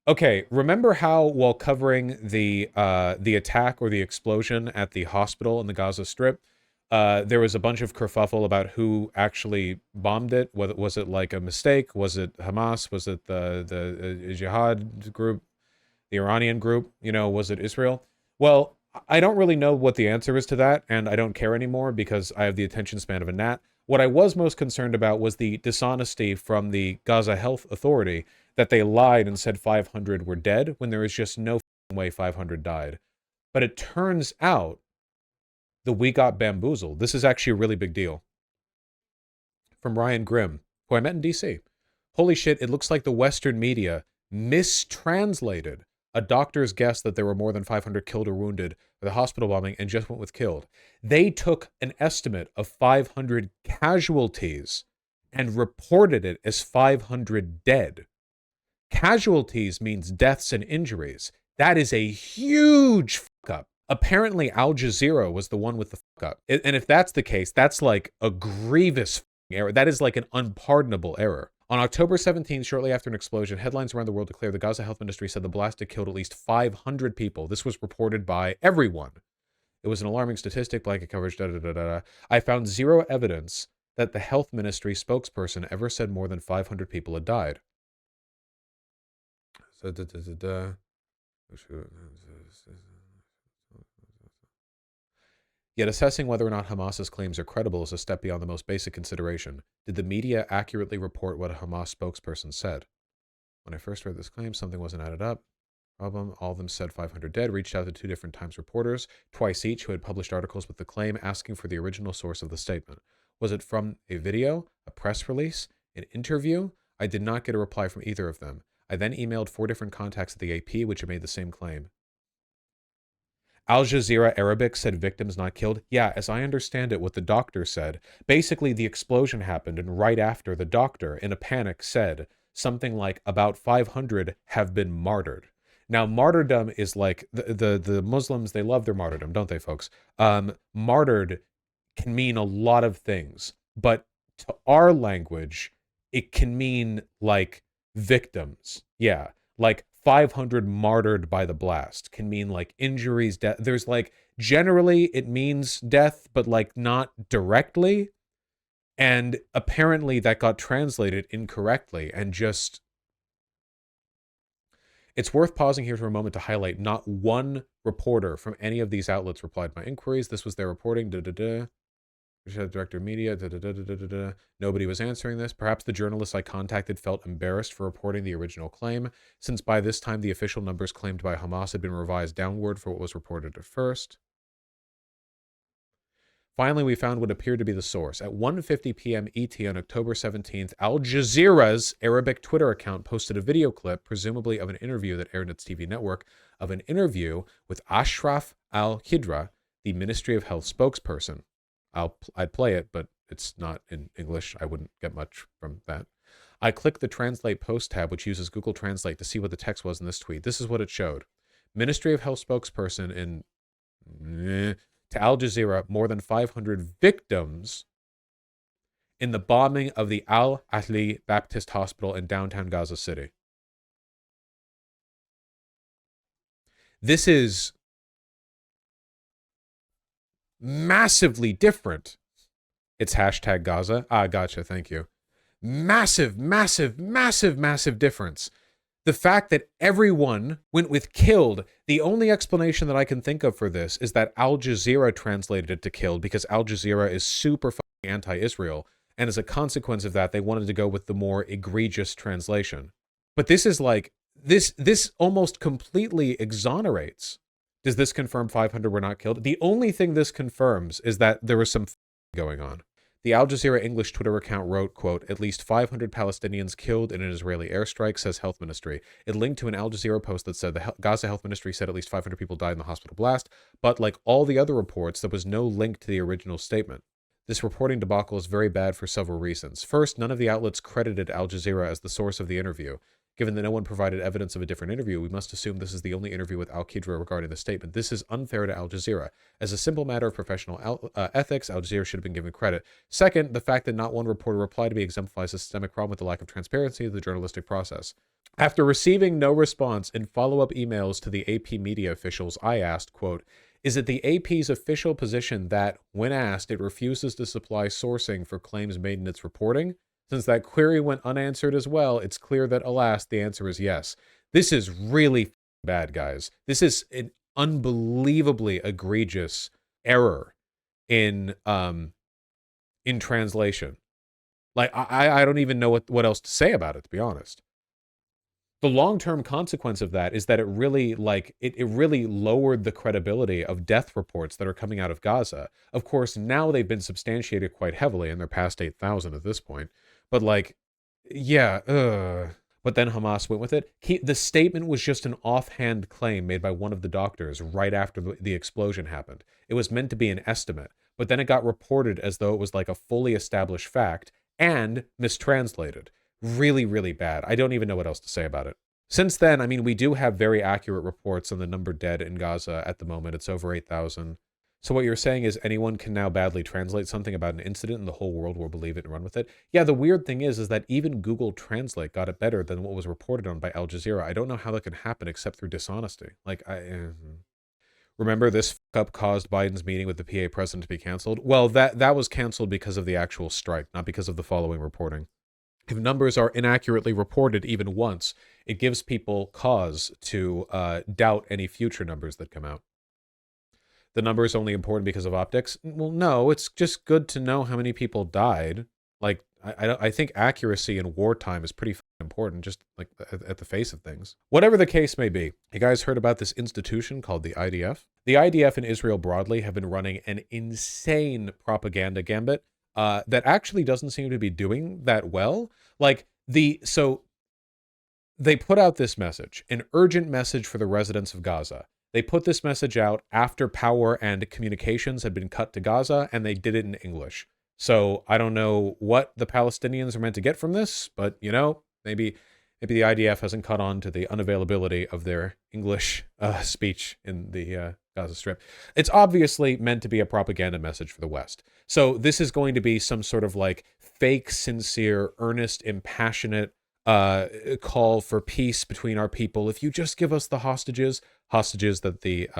Okay, remember how while covering the attack or the explosion at the hospital in the Gaza Strip, there was a bunch of kerfuffle about who actually bombed it? Whether was it like a mistake? Was it Hamas? Was it the jihad group, the Iranian group? You know, was it Israel? Well, I don't really know what the answer is to that, and I don't care anymore because I have the attention span of a gnat. What I was most concerned about was the dishonesty from the Gaza Health Authority that they lied and said 500 were dead when there is just no way 500 died. But it turns out that we got bamboozled. This is actually a really big deal. From Ryan Grimm, who I met in DC. Holy shit, it looks like the Western media mistranslated a doctor's guess that there were more than 500 killed or wounded for the hospital bombing and just went with killed. They took an estimate of 500 casualties and reported it as 500 dead. Casualties means deaths and injuries. That is a huge fuck up. Apparently, Al Jazeera was the one with the fuck up. And if that's the case, that's like a grievous error. That is like an unpardonable error. On October 17th, shortly after an explosion, headlines around the world declare the Gaza Health Ministry said the blast had killed at least 500 people. This was reported by everyone. It was an alarming statistic, blanket coverage, da-da-da-da-da. I found zero evidence that the health ministry spokesperson ever said more than 500 people had died. Yet assessing whether or not Hamas's claims are credible is a step beyond the most basic consideration. Did the media accurately report what a Hamas spokesperson said? When I first read this claim, something wasn't added up. Problem, all of them said 500 dead, reached out to 2 different Times reporters, twice each, who had published articles with the claim, asking for the original source of the statement. Was it from a video, a press release, an interview? I did not get a reply from either of them. I then emailed 4 different contacts at the AP, which had made the same claim. Al Jazeera Arabic said victims not killed. Yeah, as I understand it, what the doctor said, basically the explosion happened, and right after, the doctor, in a panic, said something like about 500 have been martyred. Now, martyrdom is like, the Muslims, they love their martyrdom, don't they, folks? Martyred can mean a lot of things, but to our language, it can mean like victims. Yeah, like 500 martyred by the blast can mean like injuries, death. There's like, generally it means death, but like not directly. And apparently that got translated incorrectly and just, it's worth pausing here for a moment to highlight not one reporter from any of these outlets replied to my inquiries. This was their reporting. Director of media, Nobody was answering this. Perhaps the journalists I contacted felt embarrassed for reporting the original claim, since by this time the official numbers claimed by Hamas had been revised downward for what was reported at first. Finally, we found what appeared to be the source. At 1:50 p.m. ET on October 17th, Al Jazeera's Arabic Twitter account posted a video clip, presumably of an interview that aired on its TV network, of an interview with Ashraf al-Qidra, the Ministry of Health spokesperson. I'd play it, but it's not in English. I wouldn't get much from that. I clicked the Translate Post tab, which uses Google Translate, to see what the text was in this tweet. This is what it showed. Ministry of Health spokesperson to Al Jazeera, more than 500 victims in the bombing of the Al-Ahli Baptist Hospital in downtown Gaza City. This is massively different. It's hashtag Gaza. Ah, gotcha. Thank you. Massive, massive, massive, massive difference. The fact that everyone went with killed, the only explanation that I can think of for this is that Al Jazeera translated it to killed because Al Jazeera is super fucking anti-Israel. And as a consequence of that, they wanted to go with the more egregious translation. But this is like, this almost completely exonerates. Does this confirm 500 were not killed? The only thing this confirms is that there was some going on. The Al Jazeera English Twitter account wrote, quote, at least 500 Palestinians killed in an Israeli airstrike, says Health Ministry. It linked to an Al Jazeera post that said the Gaza Health Ministry said at least 500 people died in the hospital blast, but like all the other reports, there was no link to the original statement. This reporting debacle is very bad for several reasons. First, none of the outlets credited Al Jazeera as the source of the interview. Given that no one provided evidence of a different interview, we must assume this is the only interview with Al-Qidra regarding the statement. This is unfair to Al Jazeera. As a simple matter of professional ethics, Al Jazeera should have been given credit. Second, the fact that not one reporter replied to me exemplifies a systemic problem with the lack of transparency of the journalistic process. After receiving no response in follow-up emails to the AP media officials, I asked, quote, is it the AP's official position that, when asked, it refuses to supply sourcing for claims made in its reporting? Since that query went unanswered as well, it's clear that, alas, the answer is yes. This is really bad, guys. This is an unbelievably egregious error in translation. Like, I don't even know what else to say about it, to be honest. The long-term consequence of that is that it really, it really lowered the credibility of death reports that are coming out of Gaza. Of course, now they've been substantiated quite heavily, and they're past 8,000 at this point. But, like, yeah, But then Hamas went with it. The statement was just an offhand claim made by one of the doctors right after the explosion happened. It was meant to be an estimate, but then it got reported as though it was like a fully established fact and mistranslated. Really, really bad. I don't even know what else to say about it. Since then, I mean, we do have very accurate reports on the number dead in Gaza at the moment. It's over 8,000. So what you're saying is anyone can now badly translate something about an incident and the whole world will believe it and run with it? Yeah, the weird thing is that even Google Translate got it better than what was reported on by Al Jazeera. I don't know how that can happen except through dishonesty. Like, remember this fuck up caused Biden's meeting with the PA president to be canceled? Well, that was canceled because of the actual strike, not because of the following reporting. If numbers are inaccurately reported even once, it gives people cause to doubt any future numbers that come out. The number is only important because of optics? Well, no, it's just good to know how many people died. Like, I think accuracy in wartime is pretty important, just like at the face of things. Whatever the case may be, you guys heard about this institution called the IDF? The IDF and Israel broadly have been running an insane propaganda gambit that actually doesn't seem to be doing that well. Like, so they put out this message, an urgent message for the residents of Gaza. They put this message out after power and communications had been cut to Gaza, and they did it in English. So I don't know what the Palestinians are meant to get from this, but, you know, maybe the IDF hasn't caught on to the unavailability of their English speech in the Gaza Strip. It's obviously meant to be a propaganda message for the West. So this is going to be some sort of like fake, sincere, earnest, impassionate call for peace between our people. If you just give us the hostages that the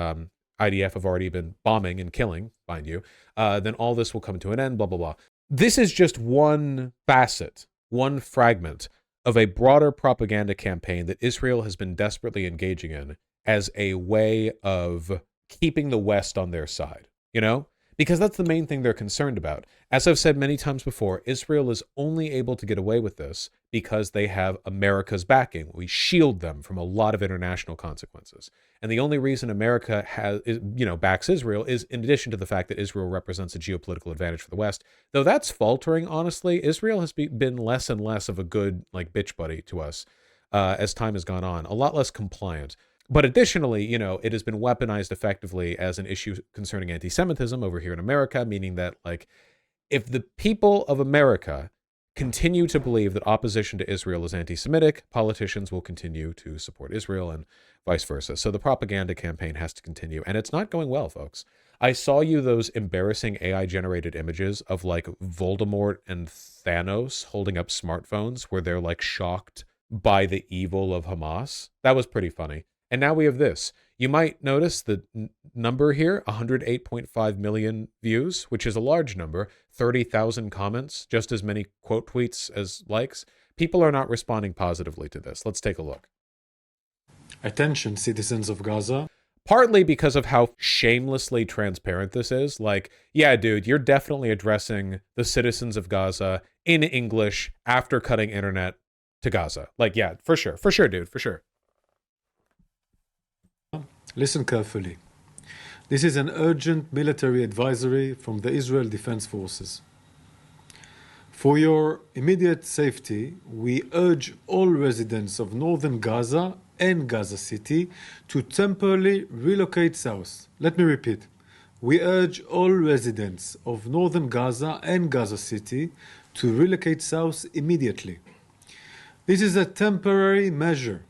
IDF have already been bombing and killing, mind you, then all this will come to an end, blah, blah, blah. This is just one facet, one fragment of a broader propaganda campaign that Israel has been desperately engaging in as a way of keeping the West on their side, you know? Because that's the main thing they're concerned about. As I've said many times before, Israel is only able to get away with this because they have America's backing. We shield them from a lot of international consequences. And the only reason America backs Israel is in addition to the fact that Israel represents a geopolitical advantage for the West. Though that's faltering, honestly. Israel has been less and less of a good bitch buddy to us as time has gone on. A lot less compliant. But additionally, it has been weaponized effectively as an issue concerning anti-Semitism over here in America, meaning that, if the people of America continue to believe that opposition to Israel is anti-Semitic, politicians will continue to support Israel and vice versa. So the propaganda campaign has to continue, and it's not going well, folks. I saw you those embarrassing AI-generated images of, Voldemort and Thanos holding up smartphones where they're, shocked by the evil of Hamas. That was pretty funny. And now we have this. You might notice the number here, 108.5 million views, which is a large number, 30,000 comments, just as many quote tweets as likes. People are not responding positively to this. Let's take a look. Attention, citizens of Gaza. Partly because of how shamelessly transparent this is. Yeah, dude, you're definitely addressing the citizens of Gaza in English after cutting internet to Gaza. Yeah, for sure, dude, for sure. Listen carefully. This is an urgent military advisory from the Israel Defense Forces. For your immediate safety, we urge all residents of northern Gaza and Gaza City to temporarily relocate south. Let me repeat. We urge all residents of northern Gaza and Gaza City to relocate south immediately. This is a temporary measure.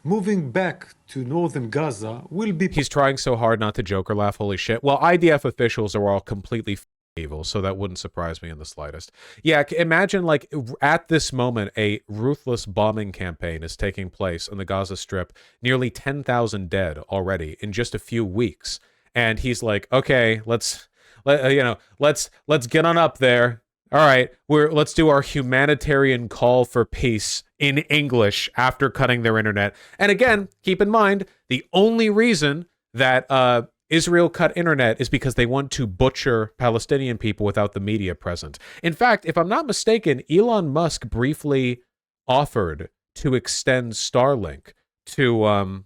Moving back to northern Gaza will be... He's trying so hard not to joke or laugh, holy shit. Well, IDF officials are all completely evil, so that wouldn't surprise me in the slightest. Yeah, imagine like at this moment, a ruthless bombing campaign is taking place on the Gaza Strip, nearly 10,000 dead already in just a few weeks. And he's like, okay, let's get on up there. All right, let's do our humanitarian call for peace in English after cutting their internet. And again, keep in mind, the only reason that Israel cut internet is because they want to butcher Palestinian people without the media present. In fact, if I'm not mistaken, Elon Musk briefly offered to extend Starlink to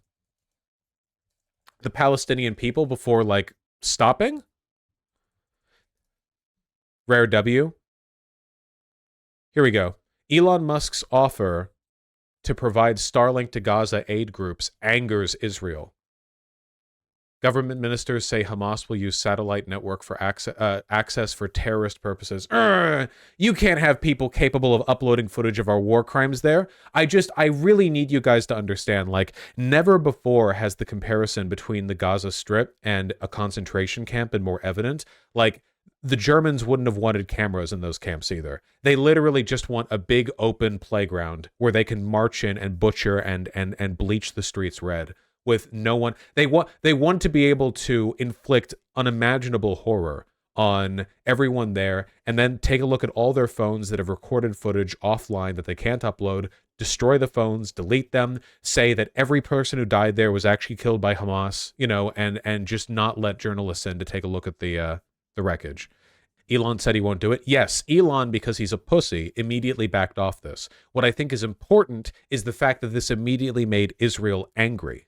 the Palestinian people before like stopping. Rare W. Here we go. Elon Musk's offer to provide Starlink to Gaza aid groups angers Israel. Government ministers say Hamas will use satellite network for access for terrorist purposes. You can't have people capable of uploading footage of our war crimes there. I really need you guys to understand, like, never before has the comparison between the Gaza Strip and a concentration camp been more evident. Like, the Germans wouldn't have wanted cameras in those camps either. They literally just want a big open playground where they can march in and butcher and bleach the streets red. With no one, they want to be able to inflict unimaginable horror on everyone there, and then take a look at all their phones that have recorded footage offline that they can't upload, destroy the phones, delete them, say that every person who died there was actually killed by Hamas, and just not let journalists in to take a look at the wreckage. Elon said he won't do it. Yes, Elon, because he's a pussy, immediately backed off this. What I think is important is the fact that this immediately made Israel angry.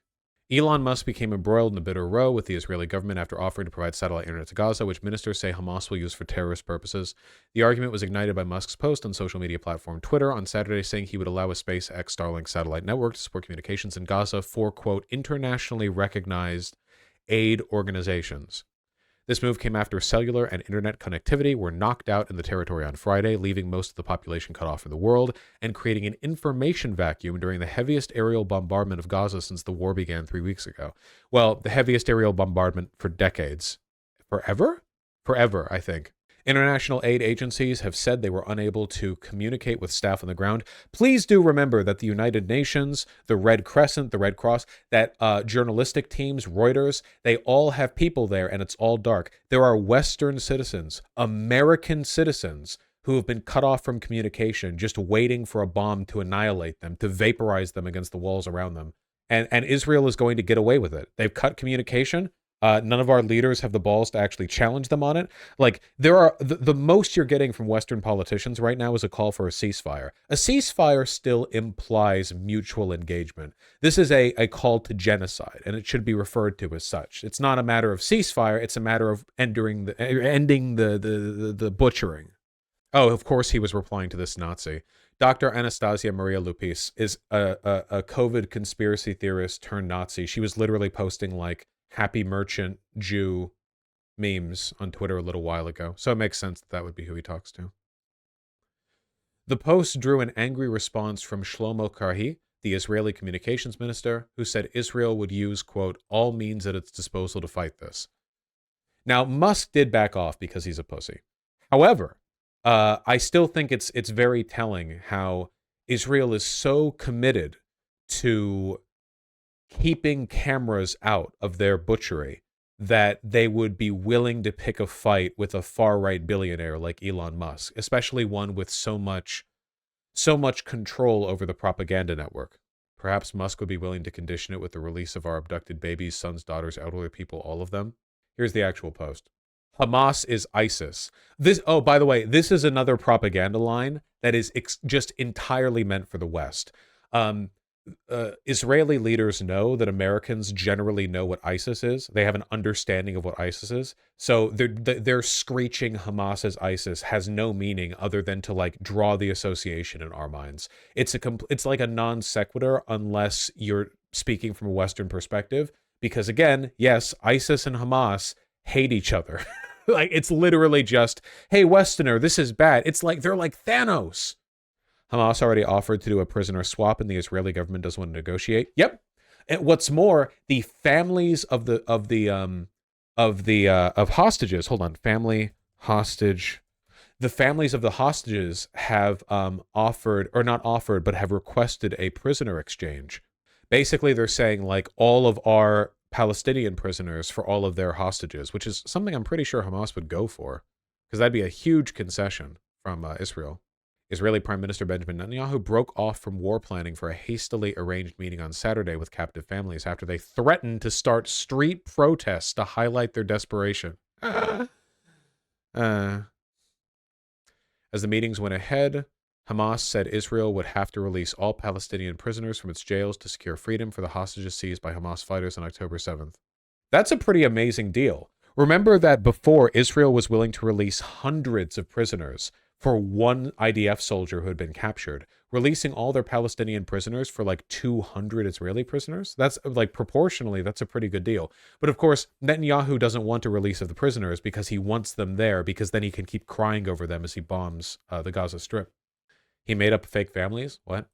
Elon Musk became embroiled in a bitter row with the Israeli government after offering to provide satellite internet to Gaza, which ministers say Hamas will use for terrorist purposes. The argument was ignited by Musk's post on social media platform Twitter on Saturday, saying he would allow a SpaceX Starlink satellite network to support communications in Gaza for, quote, internationally recognized aid organizations. This move came after cellular and internet connectivity were knocked out in the territory on Friday, leaving most of the population cut off from the world and creating an information vacuum during the heaviest aerial bombardment of Gaza since the war began 3 weeks ago. Well, the heaviest aerial bombardment for decades. Forever? Forever, I think. International aid agencies have said they were unable to communicate with staff on the ground. Please do remember that the United Nations, the Red Crescent, the Red Cross, that journalistic teams, Reuters, they all have people there, and it's all dark. There are Western citizens, American citizens, who have been cut off from communication, just waiting for a bomb to annihilate them, to vaporize them against the walls around them. And Israel is going to get away with it. They've cut communication. None of our leaders have the balls to actually challenge them on it. Like, there are the most you're getting from Western politicians right now is a call for a ceasefire. A ceasefire still implies mutual engagement. This is a call to genocide, and it should be referred to as such. It's not a matter of ceasefire. It's a matter of ending the butchering. Oh, of course he was replying to this Nazi. Dr. Anastasia Maria Lupis is a COVID conspiracy theorist turned Nazi. She was literally posting, like, happy merchant Jew memes on Twitter a little while ago. So it makes sense that would be who he talks to. The post drew an angry response from Shlomo Karhi, the Israeli communications minister, who said Israel would use, quote, all means at its disposal to fight this. Now, Musk did back off because he's a pussy. However, I still think it's very telling how Israel is so committed to keeping cameras out of their butchery that they would be willing to pick a fight with a far-right billionaire like Elon Musk, especially one with so much control over the propaganda network. Perhaps Musk would be willing to condition it with the release of our abducted babies, sons, daughters, elderly people, all of them. Here's the actual post. Hamas is ISIS. Oh, by the way, this is another propaganda line that is just entirely meant for the West. Israeli leaders know that Americans generally know what ISIS is. They have an understanding of what ISIS is. So they're screeching Hamas as ISIS has no meaning other than to, like, draw the association in our minds. It's like a non sequitur unless you're speaking from a Western perspective. Because again, yes, ISIS and Hamas hate each other. Like, it's literally just, hey, Westerner, this is bad. It's like they're like Thanos. Hamas already offered to do a prisoner swap, and the Israeli government doesn't want to negotiate. Yep. And what's more, the families of hostages. Hold on, family hostage. The families of the hostages have offered, or not offered, but have requested a prisoner exchange. Basically, they're saying like all of our Palestinian prisoners for all of their hostages, which is something I'm pretty sure Hamas would go for, because that'd be a huge concession from Israel. Israeli Prime Minister Benjamin Netanyahu broke off from war planning for a hastily arranged meeting on Saturday with captive families after they threatened to start street protests to highlight their desperation. As the meetings went ahead, Hamas said Israel would have to release all Palestinian prisoners from its jails to secure freedom for the hostages seized by Hamas fighters on October 7th. That's a pretty amazing deal. Remember that before, Israel was willing to release hundreds of prisoners for one IDF soldier who had been captured, releasing all their Palestinian prisoners for like 200 Israeli prisoners. That's like proportionally, that's a pretty good deal. But of course, Netanyahu doesn't want a release of the prisoners because he wants them there, because then he can keep crying over them as he bombs the Gaza Strip. He made up fake families? What?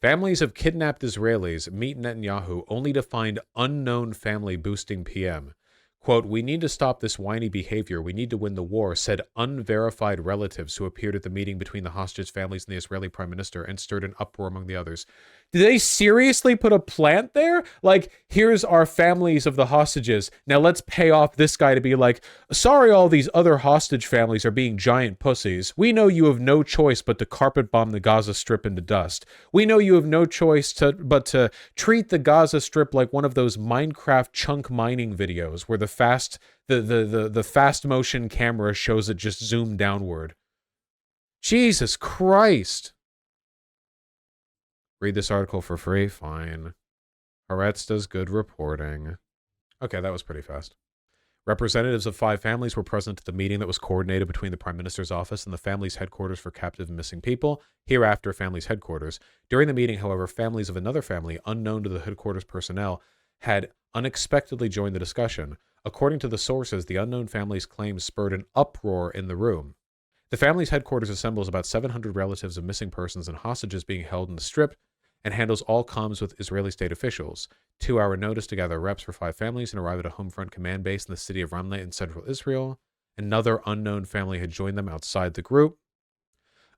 Families of kidnapped Israelis meet Netanyahu only to find unknown family boosting PM. Quote, "We need to stop this whiny behavior. We need to win the war," said unverified relatives who appeared at the meeting between the hostage families and the Israeli prime minister and stirred an uproar among the others. Did they seriously put a plant there? Like, here's our families of the hostages. Now let's pay off this guy to be like, sorry all these other hostage families are being giant pussies. We know you have no choice but to carpet bomb the Gaza Strip into dust. We know you have no choice but to treat the Gaza Strip like one of those Minecraft chunk mining videos where the fast motion camera shows it just zoomed downward. Jesus Christ. Read this article for free? Fine. Haaretz does good reporting. Okay, that was pretty fast. Representatives of 5 families were present at the meeting that was coordinated between the Prime Minister's office and the family's headquarters for captive and missing people, hereafter family's headquarters. During the meeting, however, families of another family, unknown to the headquarters personnel, had unexpectedly joined the discussion. According to the sources, the unknown family's claims spurred an uproar in the room. The family's headquarters assembles about 700 relatives of missing persons and hostages being held in the Strip and handles all comms with Israeli state officials. 2-hour notice to gather reps for 5 families and arrive at a home front command base in the city of Ramleh in central Israel. Another unknown family had joined them outside the group.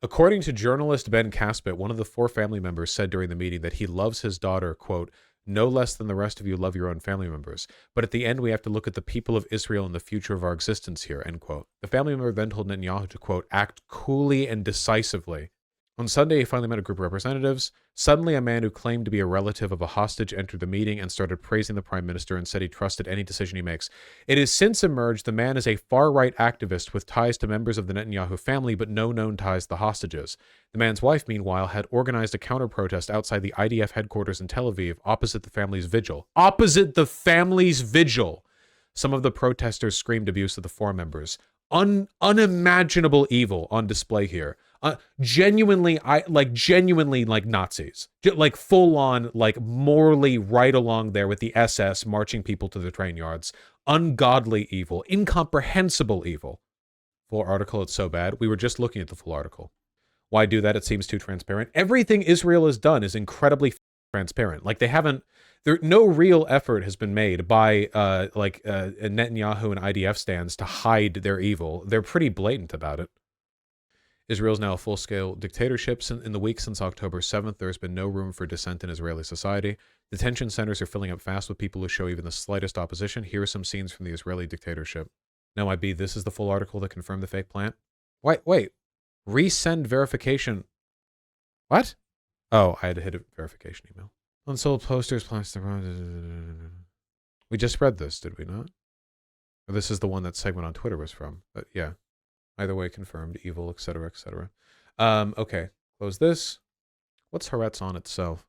According to journalist Ben Caspit, one of the 4 family members said during the meeting that he loves his daughter, quote, "no less than the rest of you love your own family members. But at the end, we have to look at the people of Israel and the future of our existence here," end quote. The family member then told Netanyahu to, quote, "act coolly and decisively." On Sunday, he finally met a group of representatives. Suddenly, a man who claimed to be a relative of a hostage entered the meeting and started praising the prime minister and said he trusted any decision he makes. It has since emerged the man is a far-right activist with ties to members of the Netanyahu family, but no known ties to the hostages. The man's wife, meanwhile, had organized a counter-protest outside the IDF headquarters in Tel Aviv, opposite the family's vigil. Opposite the family's vigil! Some of the protesters screamed abuse of the 4 members. Unimaginable evil on display here. Genuinely like Nazis, like full on, like morally right along there with the SS marching people to the train yards. Ungodly evil, incomprehensible evil. Full article, it's so bad. We were just looking at the full article. Why do that? It seems too transparent. Everything Israel has done is incredibly transparent. Like they haven't, no real effort has been made by Netanyahu and IDF stands to hide their evil. They're pretty blatant about it. Israel is now a full-scale dictatorship. In the week since October 7th, there has been no room for dissent in Israeli society. Detention centers are filling up fast with people who show even the slightest opposition. Here are some scenes from the Israeli dictatorship. Now, this is the full article that confirmed the fake plant. Wait. Resend verification. What? Oh, I had to hit a verification email. Unsold posters, plastic. We just read this, did we not? Or this is the one that segment on Twitter was from. But yeah. Either way, confirmed, evil, etc., etc. Okay, close this. What's Haaretz on itself?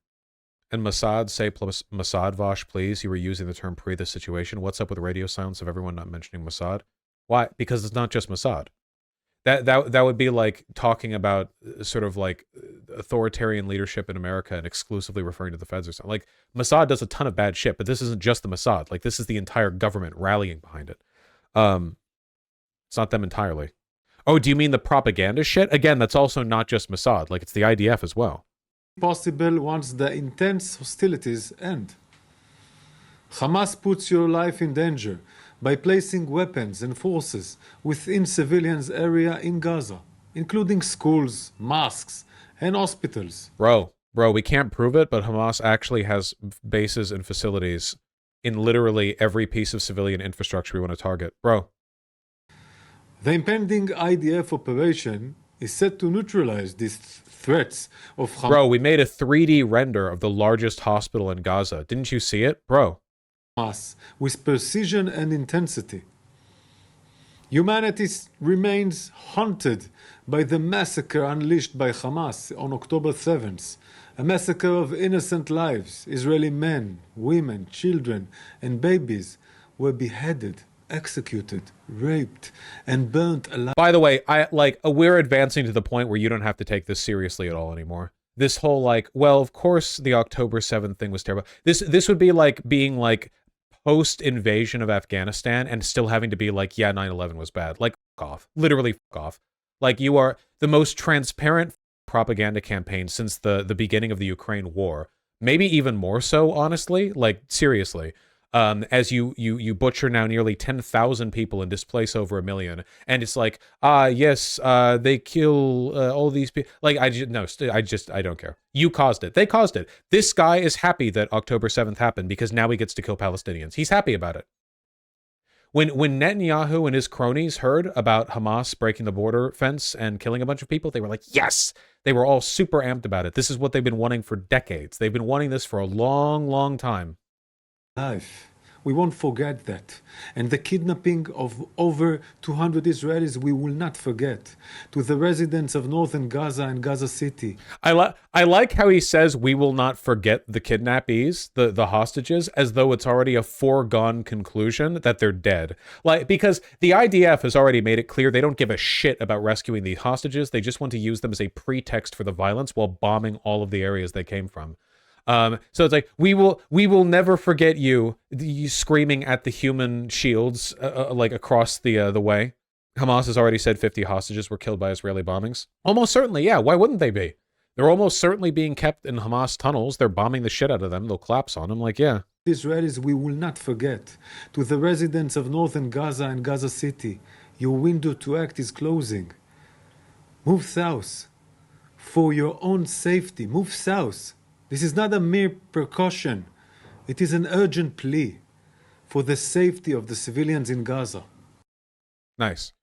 And Mossad, say plus Mossad Vosh, please. You were using the term pre this situation. What's up with the radio silence of everyone not mentioning Mossad? Why? Because it's not just Mossad. That would be like talking about sort of like authoritarian leadership in America and exclusively referring to the feds or something. Like Mossad does a ton of bad shit, but this isn't just the Mossad. Like this is the entire government rallying behind it. It's not them entirely. Oh, do you mean the propaganda shit? Again, that's also not just Mossad. Like, it's the IDF as well. Possible once the intense hostilities end. Hamas puts your life in danger, by placing weapons and forces within civilians' area in Gaza, including schools, mosques, and hospitals. Bro, we can't prove it, but Hamas actually has bases and facilities in literally every piece of civilian infrastructure we want to target. Bro. The impending IDF operation is set to neutralize these threats of Hamas. Bro, we made a 3D render of the largest hospital in Gaza. Didn't you see it? Bro. With precision and intensity. Humanity remains haunted by the massacre unleashed by Hamas on October 7th, a massacre of innocent lives. Israeli men, women, children, and babies were beheaded, executed, raped, and burnt alive. By the way, we're advancing to the point where you don't have to take this seriously at all anymore. This whole well, of course the October 7th thing was terrible. This would be like being like post-invasion of Afghanistan and still having to be like, yeah, 9/11 was bad. Like, fuck off. Literally, fuck off. Like, you are the most transparent propaganda campaign since the beginning of the Ukraine war. Maybe even more so, honestly. Like, seriously. As you butcher now nearly 10,000 people and displace over 1 million. And it's like, yes, they kill all these people. Like, I don't care. You caused it. They caused it. This guy is happy that October 7th happened because now he gets to kill Palestinians. He's happy about it. When Netanyahu and his cronies heard about Hamas breaking the border fence and killing a bunch of people, they were like, yes! They were all super amped about it. This is what they've been wanting for decades. They've been wanting this for a long, long time. Life. We won't forget that. And the kidnapping of over 200 Israelis, we will not forget. To the residents of northern Gaza and Gaza City. I like how he says we will not forget the kidnappees, the hostages, as though it's already a foregone conclusion that they're dead. Like, because the IDF has already made it clear they don't give a shit about rescuing the hostages. They just want to use them as a pretext for the violence while bombing all of the areas they came from. So it's like, we will never forget you screaming at the human shields, like across the way. Hamas has already said 50 hostages were killed by Israeli bombings. Almost certainly, yeah. Why wouldn't they be? They're almost certainly being kept in Hamas tunnels. They're bombing the shit out of them. They'll collapse on them. Like, yeah. Israelis, we will not forget. To the residents of northern Gaza and Gaza City, your window to act is closing. Move south. For your own safety, move south. This is not a mere precaution. It is an urgent plea for the safety of the civilians in Gaza. Nice.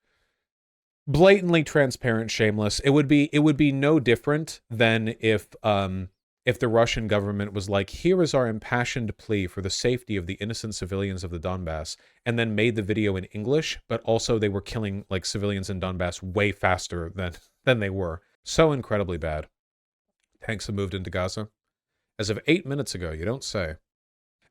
Blatantly transparent, shameless. It would be no different than if the Russian government was like, here is our impassioned plea for the safety of the innocent civilians of the Donbass, and then made the video in English, but also they were killing like civilians in Donbass way faster than they were. So incredibly bad. Tanks have moved into Gaza. As of 8 minutes ago, you don't say.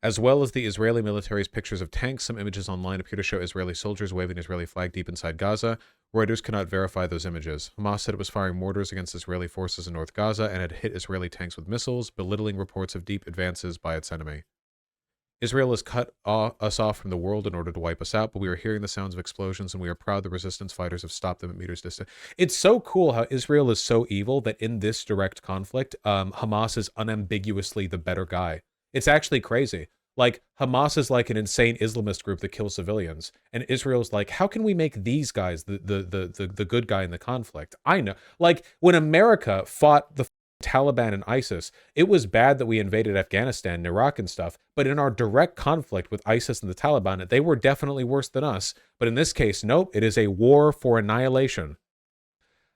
As well as the Israeli military's pictures of tanks, some images online appear to show Israeli soldiers waving an Israeli flag deep inside Gaza. Reuters cannot verify those images. Hamas said it was firing mortars against Israeli forces in North Gaza and had hit Israeli tanks with missiles, belittling reports of deep advances by its enemy. Israel has cut us off from the world in order to wipe us out, but we are hearing the sounds of explosions, and we are proud the resistance fighters have stopped them at meters distance. It's so cool how Israel is so evil that in this direct conflict, Hamas is unambiguously the better guy. It's actually crazy. Like, Hamas is like an insane Islamist group that kills civilians, and Israel's like, how can we make these guys the good guy in the conflict? I know. Like, when America fought the Taliban and ISIS, it was bad that we invaded Afghanistan and Iraq and stuff, but in our direct conflict with ISIS and the Taliban, they were definitely worse than us. But in this case, nope, it is a war for annihilation.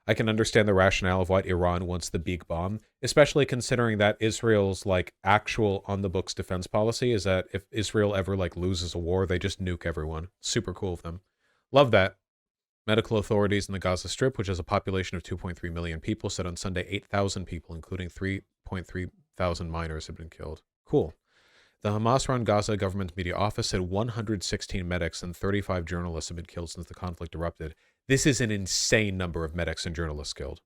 I can understand the rationale of why Iran wants the big bomb, especially considering that Israel's like actual on the books defense policy is that if Israel ever like loses a war, they just nuke everyone. Super cool of them. Love that. Medical authorities in the Gaza Strip, which has a population of 2.3 million people, said on Sunday 8,000 people, including 3.3 thousand minors, have been killed. Cool. The Hamas-run Gaza government media office said 116 medics and 35 journalists have been killed since the conflict erupted. This is an insane number of medics and journalists killed.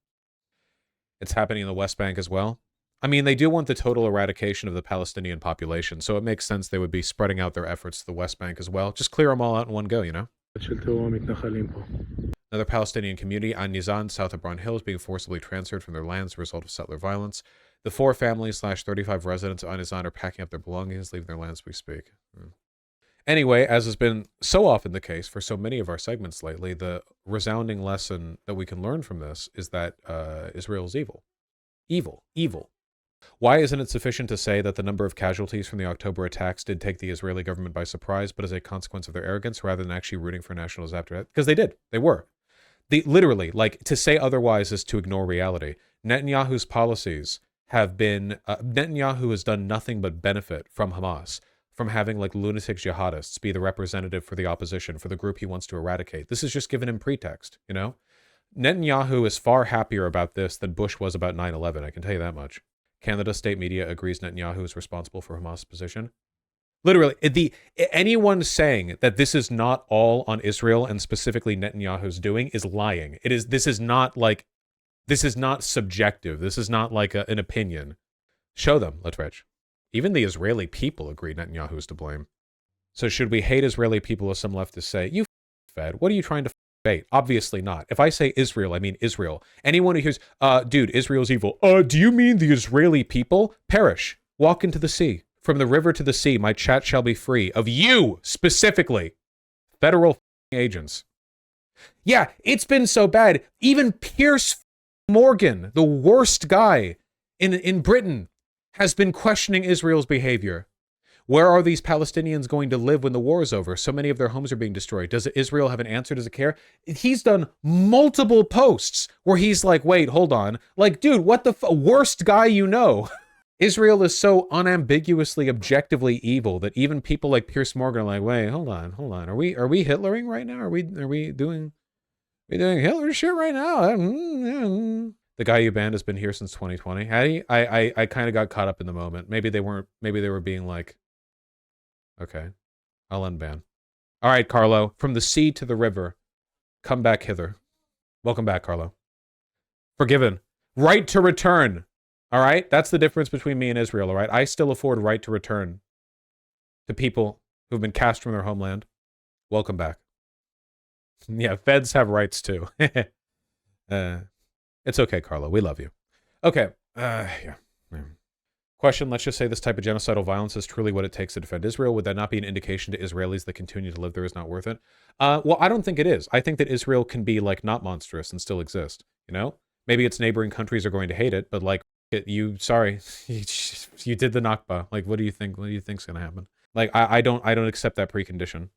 It's happening in the West Bank as well. I mean, they do want the total eradication of the Palestinian population, so it makes sense they would be spreading out their efforts to the West Bank as well. Just clear them all out in one go, you know? Another Palestinian community, An Nizan, south of Brown Hill, is being forcibly transferred from their lands as a result of settler violence. The 4 families / 35 residents of An Nizan are packing up their belongings, leaving their lands as we speak. Anyway, as has been so often the case for so many of our segments lately, the resounding lesson that we can learn from this is that Israel is evil. Evil. Evil. Why isn't it sufficient to say that the number of casualties from the October attacks did take the Israeli government by surprise, but as a consequence of their arrogance, rather than actually rooting for national disaster? Because they did. They were. Literally, like, to say otherwise is to ignore reality. Netanyahu's policies have been, Netanyahu has done nothing but benefit from Hamas, from having like lunatic jihadists be the representative for the opposition, for the group he wants to eradicate. This is just given him pretext, you know? Netanyahu is far happier about this than Bush was about 9/11, I can tell you that much. Canada state media agrees Netanyahu is responsible for Hamas' position. Literally, anyone saying that this is not all on Israel and specifically Netanyahu's doing is lying. This is not subjective. This is not like an opinion. Show them, Latrich. Even the Israeli people agree Netanyahu is to blame. So should we hate Israeli people, as some leftists say? You fed. What are you trying to bait? Obviously not. If I say Israel, I mean Israel. Anyone who hears, dude, Israel's evil. Do you mean the Israeli people? Perish. Walk into the sea. From the river to the sea, my chat shall be free. Of you, specifically. Federal agents. Yeah, it's been so bad. Even Piers Morgan, the worst guy in Britain, has been questioning Israel's behavior. Where are these Palestinians going to live when the war is over? So many of their homes are being destroyed. Does Israel have an answer? Does it care? He's done multiple posts where he's like, wait, hold on. Like, dude, what the worst guy you know? Israel is so unambiguously, objectively evil that even people like Piers Morgan are like, wait, hold on. Are we Hitlering right now? Are we doing Hitler shit right now? The guy you banned has been here since 2020. I kind of got caught up in the moment. Maybe they were being like, okay, I'll unban. All right, Carlo, from the sea to the river, come back hither. Welcome back, Carlo. Forgiven. Right to return. All right? That's the difference between me and Israel, all right? I still afford right to return to people who've been cast from their homeland. Welcome back. Yeah, feds have rights too. It's okay, Carlo. We love you. Okay. Yeah. Question, let's just say this type of genocidal violence is truly what it takes to defend Israel. Would that not be an indication to Israelis that continue to live there is not worth it? Well, I don't think it is. I think that Israel can be like not monstrous and still exist, you know? Maybe its neighboring countries are going to hate it, but like, you did the Nakba. Like, what do you think? What do you think's going to happen? Like, I don't accept that precondition.